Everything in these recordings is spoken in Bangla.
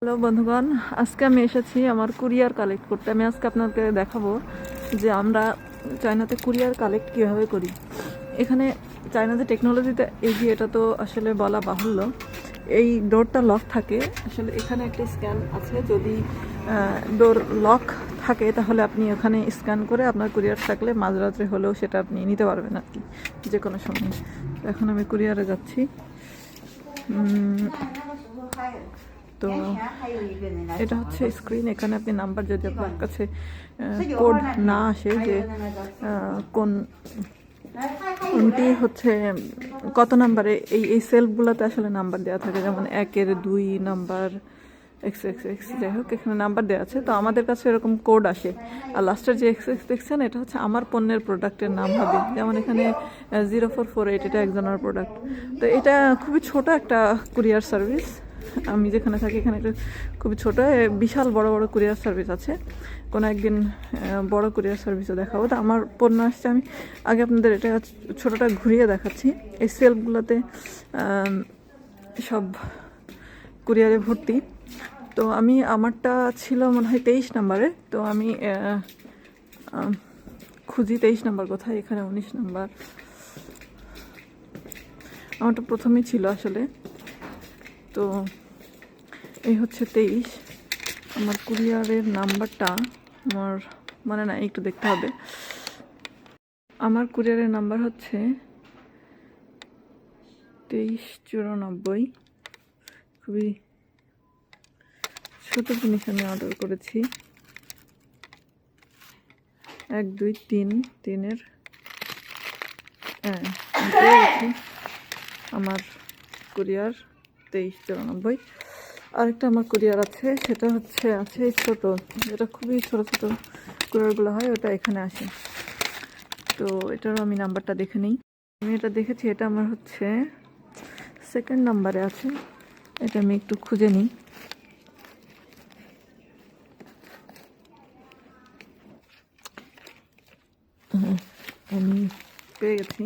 হ্যালো বন্ধুগণ, আজকে আমি এসেছি আমার কুরিয়ার কালেক্ট করতে। আমি আজকে আপনাকে দেখাবো যে আমরা চায়নাতে কুরিয়ার কালেক্ট কীভাবে করি। এখানে চায়নাতে টেকনোলজিতে এগিয়ে, এটা তো আসলে বলা বাহুল্য। এই ডোরটা লক থাকে, আসলে এখানে একটা স্ক্যান আছে। যদি ডোর লক থাকে তাহলে আপনি ওখানে স্ক্যান করে আপনার কুরিয়ার থাকলে মাঝরাত্রে হলেও সেটা আপনি নিতে পারবেন আর কি, যে কোনো সময়। এখন আমি কুরিয়ারে যাচ্ছি। তো এটা হচ্ছে স্ক্রিন। এখানে আপনি নাম্বার, যদি আপনার কাছে কোড না আসে যে কোনটি হচ্ছে কত নাম্বারে, এই সেলফগুলোতে আসলে নাম্বার দেওয়া থাকে, যেমন 1-এর 2 নাম্বার, XXX, যাই হোক এখানে নাম্বার দেওয়া আছে। তো আমাদের কাছে এরকম কোড আসে, আর লাস্টের যে XX দেখছেন এটা হচ্ছে আমার পণ্যের প্রোডাক্টের নাম হবে। যেমন এখানে 0448, এটা একজনের প্রোডাক্ট। তো এটা খুবই ছোট একটা কুরিয়ার সার্ভিস। আমি যেখানে থাকি এখানে একটা খুবই ছোট, বিশাল বড় বড় কুরিয়ার সার্ভিস আছে। কোনো একদিন বড় কুরিয়ার সার্ভিসও দেখাবো। তো আমার পণ্য আসছে, আমি আগে আপনাদের এটা ছোটোটা ঘুরিয়ে দেখাচ্ছি। এই সেলফগুলোতে সব কুরিয়ারে ভর্তি। তো আমি আমারটা ছিল মনে হয় 23 নাম্বারে। তো আমি খুঁজি 23 নাম্বার কোথায়, এখানে 19 নাম্বার। আমারটা প্রথমেই ছিল আসলে। তো এই হচ্ছে 23 আমার কুরিয়ারের নাম্বারটা। আমার মানে না, একটু দেখতে হবে। আমার কুরিয়ারের নাম্বার হচ্ছে 2394। খুবই ছোট জিনিস আমি অর্ডার করেছি। 1 2 3 3-এর আমার কুরিয়ার 2394। আরেকটা আমার কুরিয়ার আছে, সেটা হচ্ছে এই ছোট, যেটা খুবই ছোট ছোট কুরিয়ারগুলো হয়, ওটা এখানে আসে। তো এটারও আমি নাম্বারটা দেখে নিই। আমি এটা দেখেছি, এটা আমার হচ্ছে 2nd নাম্বারে আছে। এটা আমি একটু খুঁজে নিই। আমি পেয়ে গেছি।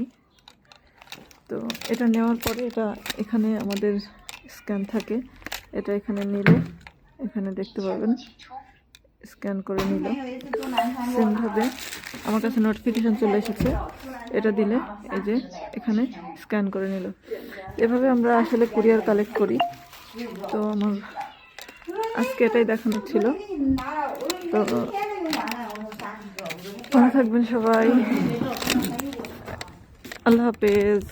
তো এটা নেওয়ার পরে এটা এখানে আমাদের স্ক্যান থাকে। এটা এখানে নিলে এখানে দেখতে পাবেন, স্ক্যান করে নিল। সেমভাবে আমার কাছে নোটিফিকেশান চলে এসেছে, এটা দিলে এই যে এখানে স্ক্যান করে নিল। এভাবে আমরা আসলে কুরিয়ার কালেক্ট করি। তো আমার আজকে এটাই দেখানোর ছিল। তো ভালো থাকবেন সবাই, আল্লাহ হাফেজ।